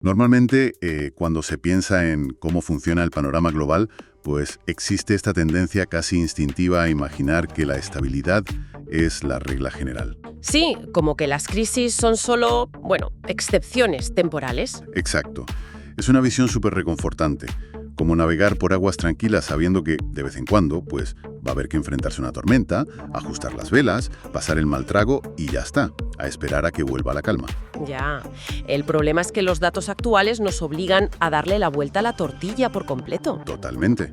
Normalmente, cuando se piensa en cómo funciona el panorama global, pues existe esta tendencia casi instintiva a imaginar que la estabilidad es la regla general. Sí, como que las crisis son solo, bueno, excepciones temporales. Exacto. Es una visión súper reconfortante, como navegar por aguas tranquilas sabiendo que, de vez en cuando, pues va a haber que enfrentarse a una tormenta, ajustar las velas, pasar el mal trago y ya está, a esperar a que vuelva la calma. Ya. El problema es que los datos actuales nos obligan a darle la vuelta a la tortilla por completo. Totalmente.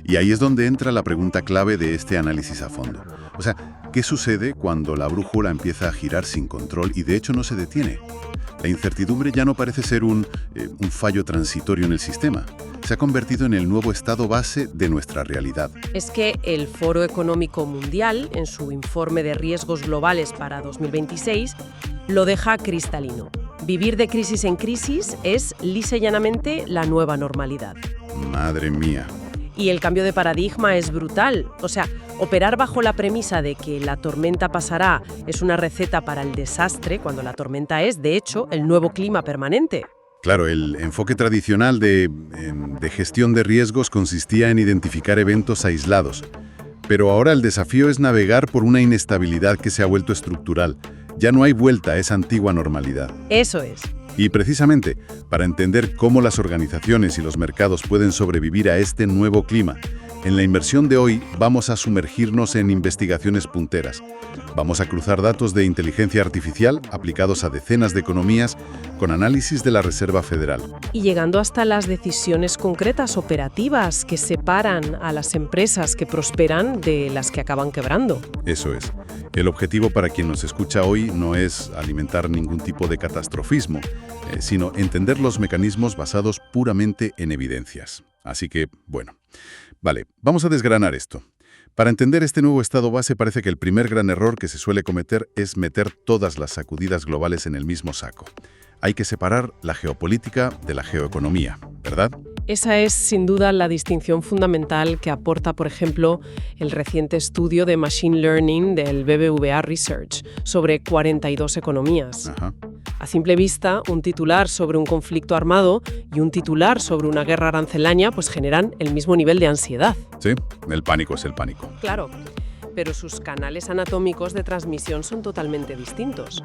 Y ahí es donde entra la pregunta clave de este análisis a fondo. O sea, ¿qué sucede cuando la brújula empieza a girar sin control y de hecho no se detiene? La incertidumbre ya no parece ser un fallo transitorio en el sistema. Se ha convertido en el nuevo estado base de nuestra realidad. Es que el Foro Económico Mundial, en su informe de riesgos globales para 2026, lo deja cristalino. Vivir de crisis en crisis es lisa y llanamente la nueva normalidad. Madre mía. Y el cambio de paradigma es brutal. O sea, operar bajo la premisa de que la tormenta pasará es una receta para el desastre, cuando la tormenta es, de hecho, el nuevo clima permanente. Claro, el enfoque tradicional de gestión de riesgos consistía en identificar eventos aislados. Pero ahora el desafío es navegar por una inestabilidad que se ha vuelto estructural. Ya no hay vuelta a esa antigua normalidad. Eso es. Y precisamente, para entender cómo las organizaciones y los mercados pueden sobrevivir a este nuevo clima, en la inversión de hoy vamos a sumergirnos en investigaciones punteras. Vamos a cruzar datos de inteligencia artificial aplicados a decenas de economías con análisis de la Reserva Federal. Y llegando hasta las decisiones concretas operativas que separan a las empresas que prosperan de las que acaban quebrando. Eso es. El objetivo para quien nos escucha hoy no es alimentar ningún tipo de catastrofismo, sino entender los mecanismos basados puramente en evidencias. Así que, bueno, vale, vamos a desgranar esto. Para entender este nuevo estado base parece que el primer gran error que se suele cometer es meter todas las sacudidas globales en el mismo saco. Hay que separar la geopolítica de la geoeconomía, ¿verdad? Esa es, sin duda, la distinción fundamental que aporta, por ejemplo, el reciente estudio de Machine Learning del BBVA Research sobre 42 economías. Ajá. A simple vista, un titular sobre un conflicto armado y un titular sobre una guerra arancelaria pues generan el mismo nivel de ansiedad. Sí, el pánico es el pánico. Claro, pero sus canales anatómicos de transmisión son totalmente distintos.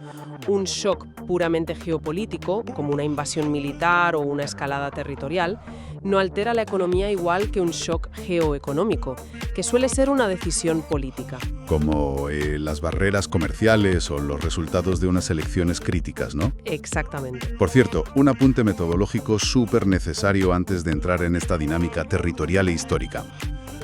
Un shock puramente geopolítico, como una invasión militar o una escalada territorial, no altera la economía igual que un shock geoeconómico, que suele ser una decisión política. Como las barreras comerciales o los resultados de unas elecciones críticas, ¿no? Exactamente. Por cierto, un apunte metodológico súper necesario antes de entrar en esta dinámica territorial e histórica.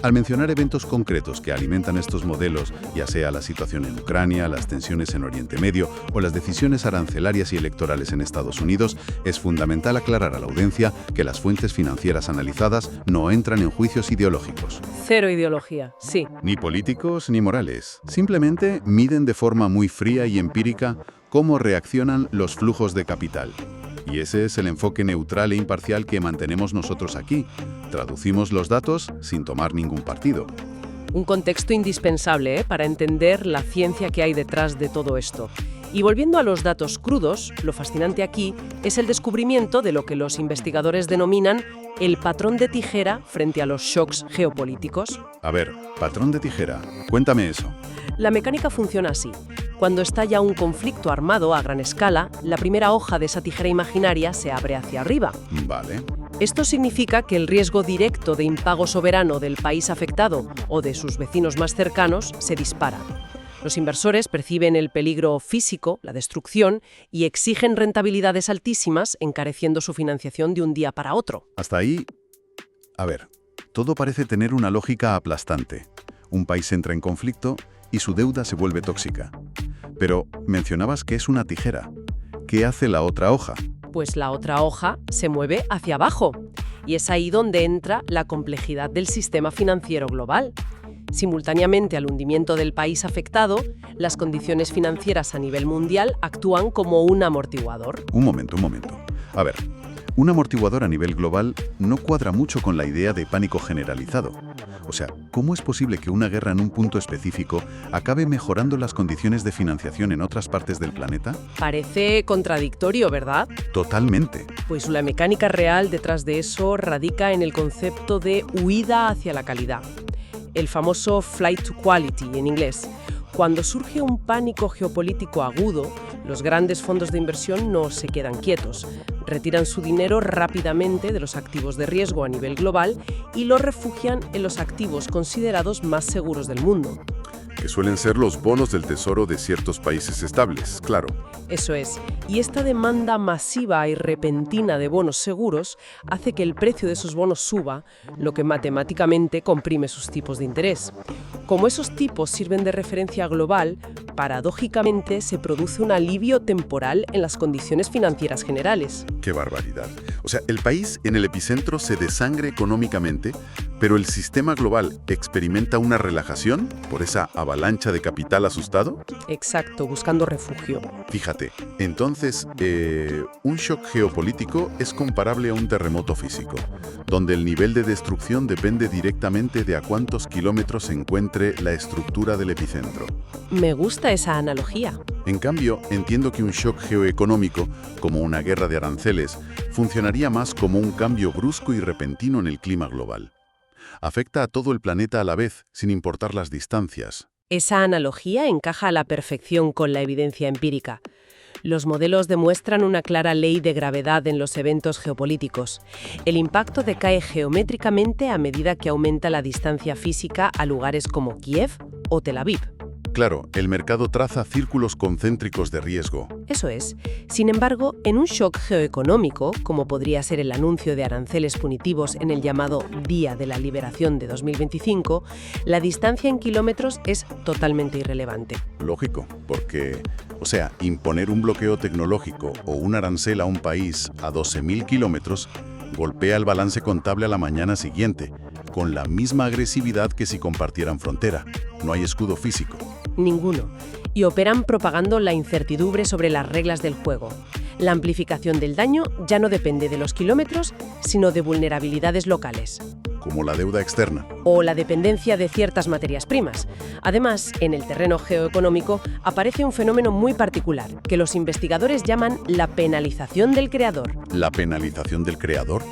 Al mencionar eventos concretos que alimentan estos modelos, ya sea la situación en Ucrania, las tensiones en Oriente Medio o las decisiones arancelarias y electorales en Estados Unidos, es fundamental aclarar a la audiencia que las fuentes financieras analizadas no entran en juicios ideológicos. Cero ideología, sí. Ni políticos ni morales. Simplemente miden de forma muy fría y empírica cómo reaccionan los flujos de capital. Y ese es el enfoque neutral e imparcial que mantenemos nosotros aquí. Traducimos los datos sin tomar ningún partido. Un contexto indispensable para entender la ciencia que hay detrás de todo esto. Y volviendo a los datos crudos, lo fascinante aquí es el descubrimiento de lo que los investigadores denominan el patrón de tijera frente a los shocks geopolíticos. A ver, patrón de tijera. Cuéntame eso. La mecánica funciona así. Cuando estalla un conflicto armado a gran escala, la primera hoja de esa tijera imaginaria se abre hacia arriba. Vale. Esto significa que el riesgo directo de impago soberano del país afectado o de sus vecinos más cercanos se dispara. Los inversores perciben el peligro físico, la destrucción, y exigen rentabilidades altísimas, encareciendo su financiación de un día para otro. Hasta ahí, a ver, todo parece tener una lógica aplastante. Un país entra en conflicto y su deuda se vuelve tóxica. Pero mencionabas que es una tijera. ¿Qué hace la otra hoja? Pues la otra hoja se mueve hacia abajo. Y es ahí donde entra la complejidad del sistema financiero global. Simultáneamente al hundimiento del país afectado, las condiciones financieras a nivel mundial actúan como un amortiguador. Un momento. A ver, un amortiguador a nivel global no cuadra mucho con la idea de pánico generalizado. O sea, ¿cómo es posible que una guerra en un punto específico acabe mejorando las condiciones de financiación en otras partes del planeta? Parece contradictorio, ¿verdad? Totalmente. Pues la mecánica real detrás de eso radica en el concepto de huida hacia la calidad. El famoso flight to quality en inglés. Cuando surge un pánico geopolítico agudo, los grandes fondos de inversión no se quedan quietos. Retiran su dinero rápidamente de los activos de riesgo a nivel global y lo refugian en los activos considerados más seguros del mundo. Que suelen ser los bonos del tesoro de ciertos países estables, claro. Eso es. Y esta demanda masiva y repentina de bonos seguros hace que el precio de esos bonos suba, lo que matemáticamente comprime sus tipos de interés. Como esos tipos sirven de referencia global, paradójicamente se produce un alivio temporal en las condiciones financieras generales. ¡Qué barbaridad! O sea, el país en el epicentro se desangra económicamente, pero el sistema global experimenta una relajación por esa avalancha de capital asustado. Exacto, buscando refugio. Fíjate, entonces, un shock geopolítico es comparable a un terremoto físico, donde el nivel de destrucción depende directamente de a cuántos kilómetros se encuentre la estructura del epicentro. Me gusta esa analogía. En cambio, entiendo que un shock geoeconómico, como una guerra de aranceles, funcionaría más como un cambio brusco y repentino en el clima global. Afecta a todo el planeta a la vez, sin importar las distancias. Esa analogía encaja a la perfección con la evidencia empírica. Los modelos demuestran una clara ley de gravedad en los eventos geopolíticos. El impacto decae geométricamente a medida que aumenta la distancia física a lugares como Kiev o Tel Aviv. Claro, el mercado traza círculos concéntricos de riesgo. Eso es. Sin embargo, en un shock geoeconómico, como podría ser el anuncio de aranceles punitivos en el llamado Día de la Liberación de 2025, la distancia en kilómetros es totalmente irrelevante. Lógico, porque, imponer un bloqueo tecnológico o un arancel a un país a 12.000 kilómetros golpea el balance contable a la mañana siguiente, con la misma agresividad que si compartieran frontera. No hay escudo físico. Ninguno. Y operan propagando la incertidumbre sobre las reglas del juego. La amplificación del daño ya no depende de los kilómetros, sino de vulnerabilidades locales. Como la deuda externa. O la dependencia de ciertas materias primas. Además, en el terreno geoeconómico aparece un fenómeno muy particular, que los investigadores llaman la penalización del creador. ¿La penalización del creador?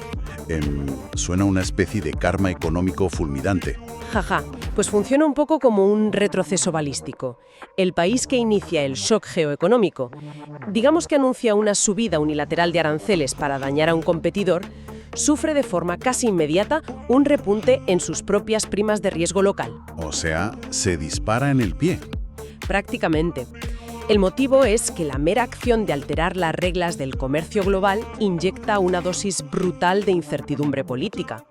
Suena una especie de karma económico fulminante. Jaja, pues funciona un poco como un retroceso balístico. El país que inicia el shock geoeconómico, digamos que anuncia una subida unilateral de aranceles para dañar a un competidor, sufre de forma casi inmediata un repunte en sus propias primas de riesgo local. O sea, se dispara en el pie. Prácticamente. El motivo es que la mera acción de alterar las reglas del comercio global inyecta una dosis brutal de incertidumbre política.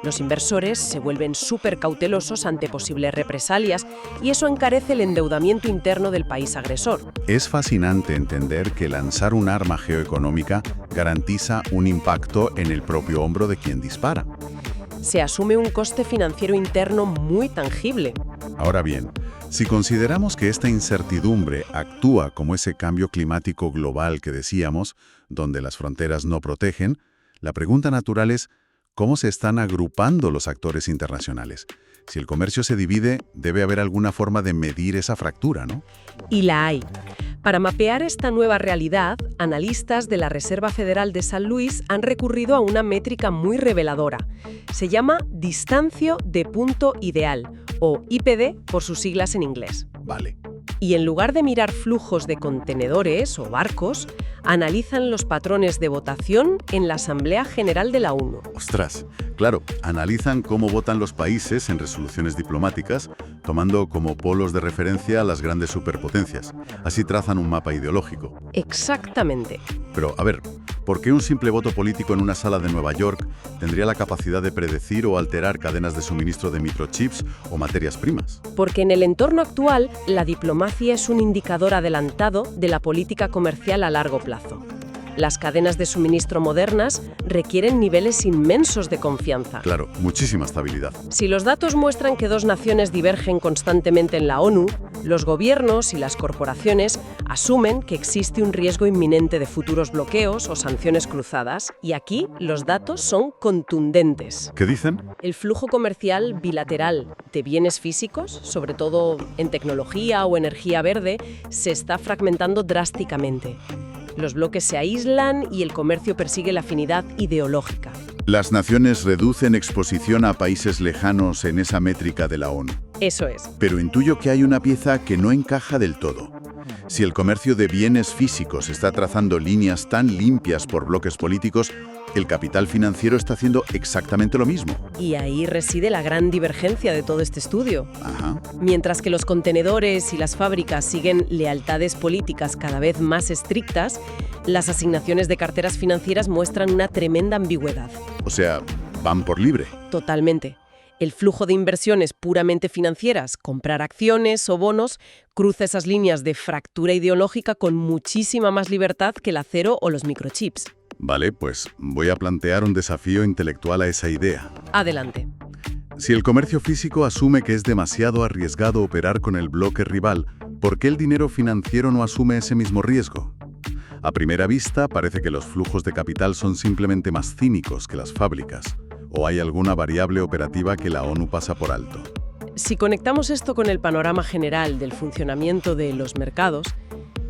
Los inversores se vuelven súper cautelosos ante posibles represalias y eso encarece el endeudamiento interno del país agresor. Es fascinante entender que lanzar un arma geoeconómica garantiza un impacto en el propio hombro de quien dispara. Se asume un coste financiero interno muy tangible. Ahora bien, si consideramos que esta incertidumbre actúa como ese cambio climático global que decíamos, donde las fronteras no protegen, la pregunta natural es ¿cómo se están agrupando los actores internacionales? Si el comercio se divide, debe haber alguna forma de medir esa fractura, ¿no? Y la hay. Para mapear esta nueva realidad, analistas de la Reserva Federal de San Luis han recurrido a una métrica muy reveladora. Se llama distancio de punto ideal, o IPD por sus siglas en inglés. Vale. Y en lugar de mirar flujos de contenedores o barcos, analizan los patrones de votación en la Asamblea General de la ONU. ¡Ostras! Claro, analizan cómo votan los países en resoluciones diplomáticas, tomando como polos de referencia a las grandes superpotencias. Así trazan un mapa ideológico. Exactamente. Pero, a ver, ¿por qué un simple voto político en una sala de Nueva York tendría la capacidad de predecir o alterar cadenas de suministro de microchips o materias primas? Porque en el entorno actual, la diplomacia es un indicador adelantado de la política comercial a largo plazo. Las cadenas de suministro modernas requieren niveles inmensos de confianza. Claro, muchísima estabilidad. Si los datos muestran que dos naciones divergen constantemente en la ONU, los gobiernos y las corporaciones asumen que existe un riesgo inminente de futuros bloqueos o sanciones cruzadas, y aquí los datos son contundentes. ¿Qué dicen? El flujo comercial bilateral de bienes físicos, sobre todo en tecnología o energía verde, se está fragmentando drásticamente. Los bloques se aíslan y el comercio persigue la afinidad ideológica. Las naciones reducen exposición a países lejanos en esa métrica de la ONU. Eso es. Pero intuyo que hay una pieza que no encaja del todo. Si el comercio de bienes físicos está trazando líneas tan limpias por bloques políticos, el capital financiero está haciendo exactamente lo mismo. Y ahí reside la gran divergencia de todo este estudio. Ajá. Mientras que los contenedores y las fábricas siguen lealtades políticas cada vez más estrictas, las asignaciones de carteras financieras muestran una tremenda ambigüedad. O sea, van por libre. Totalmente. El flujo de inversiones puramente financieras, comprar acciones o bonos, cruza esas líneas de fractura ideológica con muchísima más libertad que el acero o los microchips. Vale, pues voy a plantear un desafío intelectual a esa idea. Adelante. Si el comercio físico asume que es demasiado arriesgado operar con el bloque rival, ¿por qué el dinero financiero no asume ese mismo riesgo? A primera vista, parece que los flujos de capital son simplemente más cínicos que las fábricas. ¿O hay alguna variable operativa que la ONU pasa por alto? Si conectamos esto con el panorama general del funcionamiento de los mercados,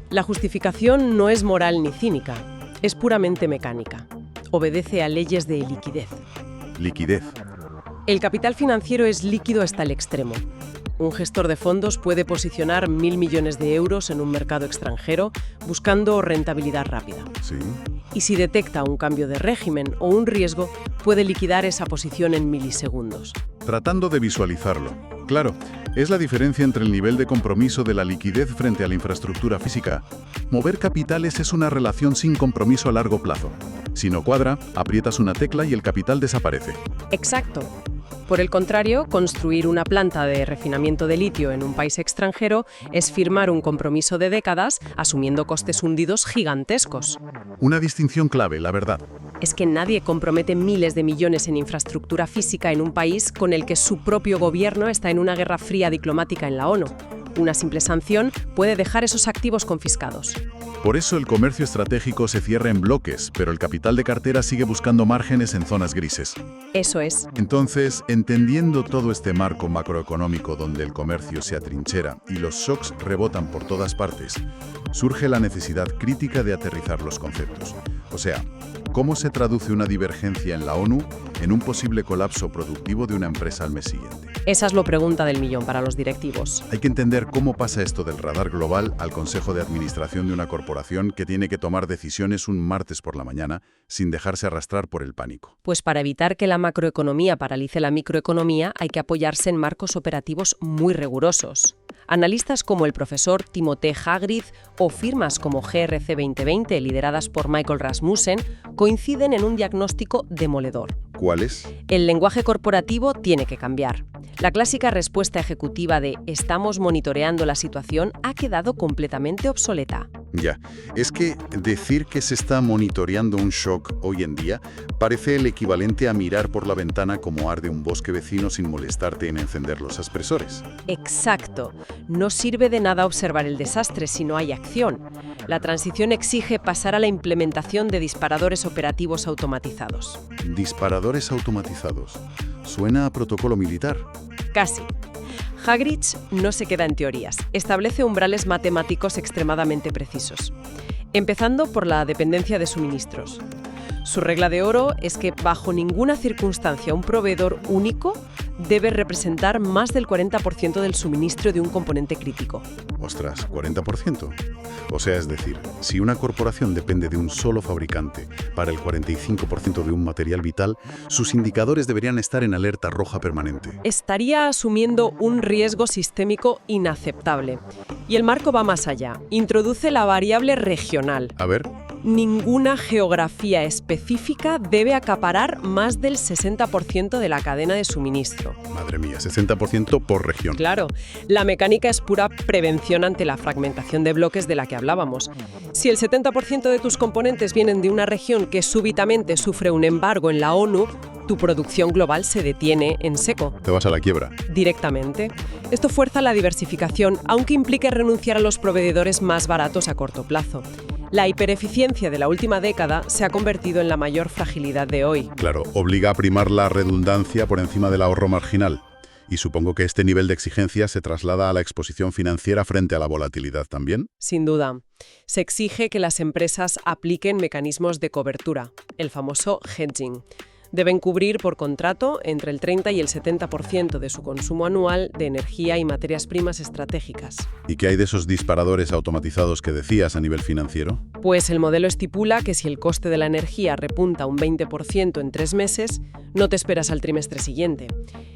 la justificación no es moral ni cínica, es puramente mecánica. Obedece a leyes de liquidez. Liquidez. El capital financiero es líquido hasta el extremo. Un gestor de fondos puede posicionar 1.000 millones de euros en un mercado extranjero buscando rentabilidad rápida. Sí. Y si detecta un cambio de régimen o un riesgo, puede liquidar esa posición en milisegundos. Tratando de visualizarlo. Claro, es la diferencia entre el nivel de compromiso de la liquidez frente a la infraestructura física. Mover capitales es una relación sin compromiso a largo plazo. Si no cuadra, aprietas una tecla y el capital desaparece. Exacto. Por el contrario, construir una planta de refinamiento de litio en un país extranjero es firmar un compromiso de décadas asumiendo costes hundidos gigantescos. Una distinción clave, la verdad. Es que nadie compromete miles de millones en infraestructura física en un país con el que su propio gobierno está en una guerra fría diplomática en la ONU. Una simple sanción puede dejar esos activos confiscados. Por eso el comercio estratégico se cierra en bloques, pero el capital de cartera sigue buscando márgenes en zonas grises. Eso es. Entonces, entendiendo todo este marco macroeconómico donde el comercio se atrinchera y los shocks rebotan por todas partes, surge la necesidad crítica de aterrizar los conceptos. O sea, ¿cómo se traduce una divergencia en la ONU en un posible colapso productivo de una empresa al mes siguiente? Esa es la pregunta del millón para los directivos. Hay que entender cómo pasa esto del radar global al consejo de administración de una corporación que tiene que tomar decisiones un martes por la mañana sin dejarse arrastrar por el pánico. Pues para evitar que la macroeconomía paralice la microeconomía hay que apoyarse en marcos operativos muy rigurosos. Analistas como el profesor Timothée Hagrid o firmas como GRC 2020, lideradas por Michael Rasmussen, coinciden en un diagnóstico demoledor. ¿Cuál es? El lenguaje corporativo tiene que cambiar. La clásica respuesta ejecutiva de «estamos monitoreando la situación» ha quedado completamente obsoleta. Ya, es que decir que se está monitoreando un shock hoy en día parece el equivalente a mirar por la ventana cómo arde un bosque vecino sin molestarte en encender los aspersores. Exacto. No sirve de nada observar el desastre si no hay acción. La transición exige pasar a la implementación de disparadores operativos automatizados. Disparadores automatizados. Suena a protocolo militar. Casi. Hagrid no se queda en teorías, establece umbrales matemáticos extremadamente precisos, empezando por la dependencia de suministros. Su regla de oro es que bajo ninguna circunstancia un proveedor único debe representar más del 40% del suministro de un componente crítico. Ostras, ¿40%? O sea, es decir, si una corporación depende de un solo fabricante para el 45% de un material vital, sus indicadores deberían estar en alerta roja permanente. Estaría asumiendo un riesgo sistémico inaceptable. Y el marco va más allá. Introduce la variable regional. A ver. Ninguna geografía específica debe acaparar más del 60% de la cadena de suministro. Madre mía, 60% por región. Claro, la mecánica es pura prevención ante la fragmentación de bloques de la que hablábamos. Si el 70% de tus componentes vienen de una región que súbitamente sufre un embargo en la ONU, tu producción global se detiene en seco. Te vas a la quiebra. Directamente. Esto fuerza la diversificación, aunque implique renunciar a los proveedores más baratos a corto plazo. La hipereficiencia de la última década se ha convertido en la mayor fragilidad de hoy. Claro, obliga a primar la redundancia por encima del ahorro marginal. Y supongo que este nivel de exigencia se traslada a la exposición financiera frente a la volatilidad también. Sin duda. Se exige que las empresas apliquen mecanismos de cobertura, el famoso hedging. Deben cubrir por contrato entre el 30 y el 70% de su consumo anual de energía y materias primas estratégicas. ¿Y qué hay de esos disparadores automatizados que decías a nivel financiero? Pues el modelo estipula que si el coste de la energía repunta un 20% en 3 meses, no te esperas al trimestre siguiente.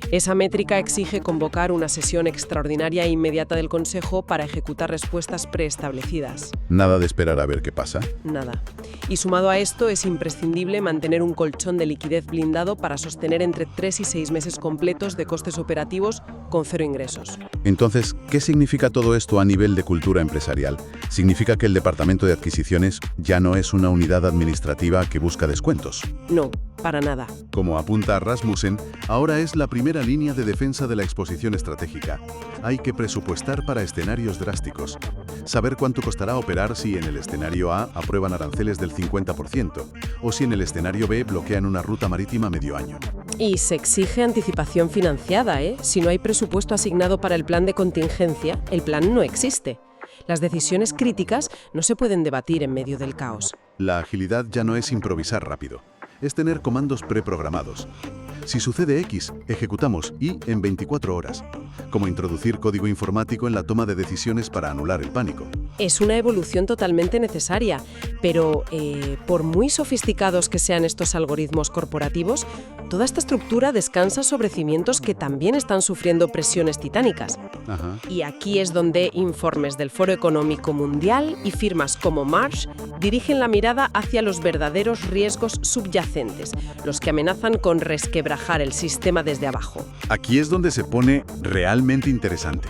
Esa métrica exige convocar una sesión extraordinaria e inmediata del Consejo para ejecutar respuestas preestablecidas. Nada de esperar a ver qué pasa. Nada. Y sumado a esto, es imprescindible mantener un colchón de liquidez blindado para sostener entre 3 y 6 meses completos de costes operativos con cero ingresos. Entonces, ¿qué significa todo esto a nivel de cultura empresarial? ¿Significa que el Departamento de Adquisiciones ya no es una unidad administrativa que busca descuentos? No, para nada. Como apunta Rasmussen, ahora es la primera línea de defensa de la exposición estratégica. Hay que presupuestar para escenarios drásticos. Saber cuánto costará operar si en el escenario A aprueban aranceles del 50% o si en el escenario B bloquean una ruta marítima medio año. Y se exige anticipación financiada, ¿eh? Si no hay presupuesto asignado para el plan de contingencia, el plan no existe. Las decisiones críticas no se pueden debatir en medio del caos. La agilidad ya no es improvisar rápido, es tener comandos preprogramados. Si sucede X, ejecutamos Y en 24 horas, como introducir código informático en la toma de decisiones para anular el pánico. Es una evolución totalmente necesaria, pero por muy sofisticados que sean estos algoritmos corporativos, toda esta estructura descansa sobre cimientos que también están sufriendo presiones titánicas. Ajá. Y aquí es donde informes del Foro Económico Mundial y firmas como Marsh dirigen la mirada hacia los verdaderos riesgos subyacentes, los que amenazan con resquebrajar el sistema desde abajo. Aquí es donde se pone realmente interesante,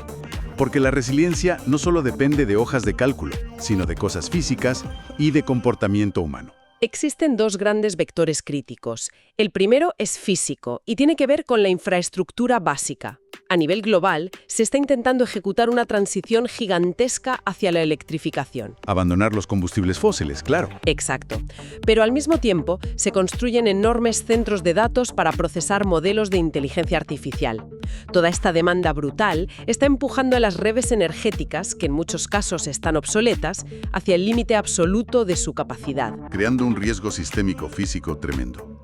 porque la resiliencia no solo depende de hojas de cálculo, sino de cosas físicas y de comportamiento humano. Existen dos grandes vectores críticos. El primero es físico y tiene que ver con la infraestructura básica. A nivel global, se está intentando ejecutar una transición gigantesca hacia la electrificación. Abandonar los combustibles fósiles, claro. Exacto. Pero al mismo tiempo, se construyen enormes centros de datos para procesar modelos de inteligencia artificial. Toda esta demanda brutal está empujando a las redes energéticas, que en muchos casos están obsoletas, hacia el límite absoluto de su capacidad. Creando un riesgo sistémico físico tremendo.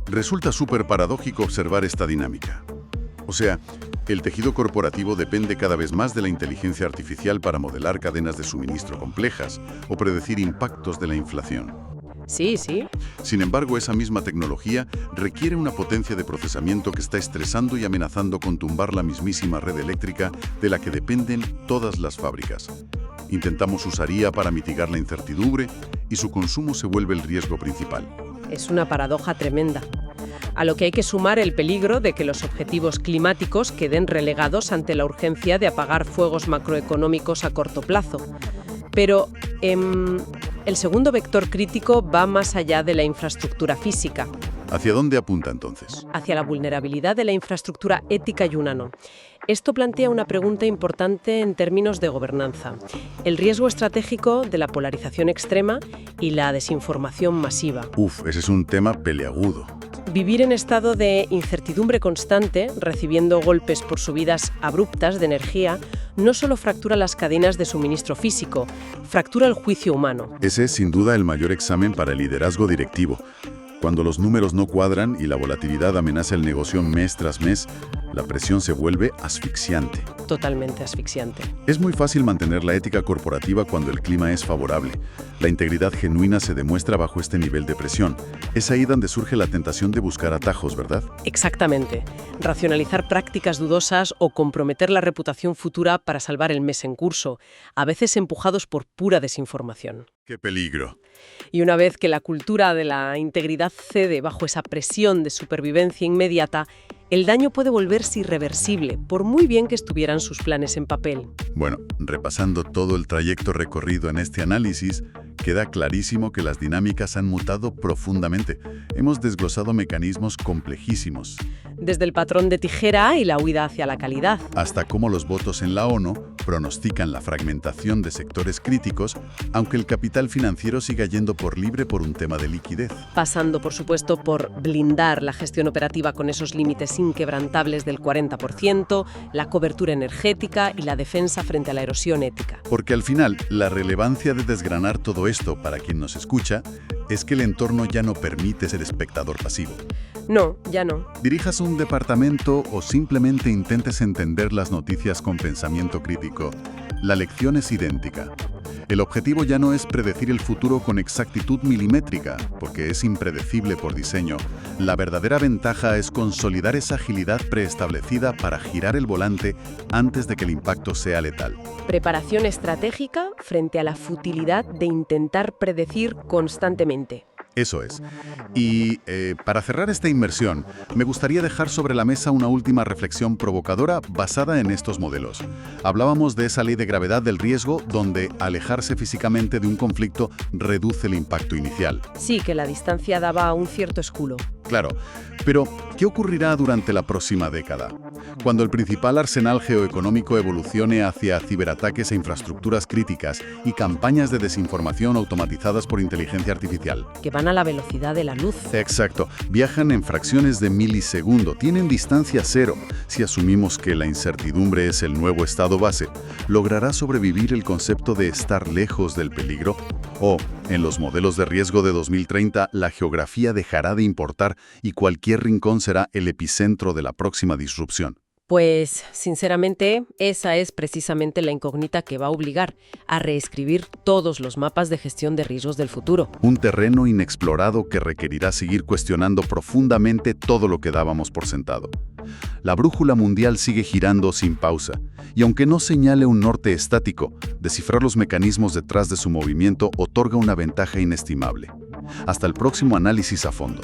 Resulta súper paradójico observar esta dinámica. O sea, el tejido corporativo depende cada vez más de la inteligencia artificial para modelar cadenas de suministro complejas o predecir impactos de la inflación. Sí, sí. Sin embargo, esa misma tecnología requiere una potencia de procesamiento que está estresando y amenazando con tumbar la mismísima red eléctrica de la que dependen todas las fábricas. Intentamos usar IA para mitigar la incertidumbre y su consumo se vuelve el riesgo principal. Es una paradoja tremenda. A lo que hay que sumar el peligro de que los objetivos climáticos queden relegados ante la urgencia de apagar fuegos macroeconómicos a corto plazo. Pero el segundo vector crítico va más allá de la infraestructura física. ¿Hacia dónde apunta entonces? Hacia la vulnerabilidad de la infraestructura ética y humana. Esto plantea una pregunta importante en términos de gobernanza. El riesgo estratégico de la polarización extrema y la desinformación masiva. Ese es un tema peleagudo. Vivir en estado de incertidumbre constante, recibiendo golpes por subidas abruptas de energía, no solo fractura las cadenas de suministro físico, fractura el juicio humano. Ese es sin duda el mayor examen para el liderazgo directivo. Cuando los números no cuadran y la volatilidad amenaza el negocio mes tras mes, la presión se vuelve asfixiante. Totalmente asfixiante. Es muy fácil mantener la ética corporativa cuando el clima es favorable. La integridad genuina se demuestra bajo este nivel de presión. Es ahí donde surge la tentación de buscar atajos, ¿verdad? Exactamente. Racionalizar prácticas dudosas o comprometer la reputación futura para salvar el mes en curso, a veces empujados por pura desinformación. ¡Qué peligro! Y una vez que la cultura de la integridad cede bajo esa presión de supervivencia inmediata, el daño puede volverse irreversible, por muy bien que estuvieran sus planes en papel. Bueno, repasando todo el trayecto recorrido en este análisis, queda clarísimo que las dinámicas han mutado profundamente. Hemos desglosado mecanismos complejísimos, Desde el patrón de tijera y la huida hacia la calidad, hasta cómo los votos en la ONU pronostican la fragmentación de sectores críticos, aunque el capital financiero siga yendo por libre por un tema de liquidez. pasando, por supuesto, por blindar la gestión operativa con esos límites inquebrantables del 40%, la cobertura energética y la defensa frente a la erosión ética. Porque al final, la relevancia de desgranar todo esto para quien nos escucha es que el entorno ya no permite ser espectador pasivo. No, ya no. Dirijas un departamento o simplemente intentes entender las noticias con pensamiento crítico, la lección es idéntica. El objetivo ya no es predecir el futuro con exactitud milimétrica, porque es impredecible por diseño. La verdadera ventaja es consolidar esa agilidad preestablecida para girar el volante antes de que el impacto sea letal. Preparación estratégica frente a la futilidad de intentar predecir constantemente. Eso es. Y para cerrar esta inmersión, me gustaría dejar sobre la mesa una última reflexión provocadora basada en estos modelos. Hablábamos de esa ley de gravedad del riesgo donde alejarse físicamente de un conflicto reduce el impacto inicial. Sí, que la distancia daba un cierto escudo. Claro, pero ¿qué ocurrirá durante la próxima década? Cuando el principal arsenal geoeconómico evolucione hacia ciberataques a infraestructuras críticas y campañas de desinformación automatizadas por inteligencia artificial. Que van a la velocidad de la luz. Exacto, viajan en fracciones de milisegundo, tienen distancia cero. Si asumimos que la incertidumbre es el nuevo estado base, ¿logrará sobrevivir el concepto de estar lejos del peligro? O, en los modelos de riesgo de 2030, la geografía dejará de importar y cualquier rincón será el epicentro de la próxima disrupción. Pues, sinceramente, esa es precisamente la incógnita que va a obligar a reescribir todos los mapas de gestión de riesgos del futuro. Un terreno inexplorado que requerirá seguir cuestionando profundamente todo lo que dábamos por sentado. La brújula mundial sigue girando sin pausa, y aunque no señale un norte estático, descifrar los mecanismos detrás de su movimiento otorga una ventaja inestimable. Hasta el próximo análisis a fondo.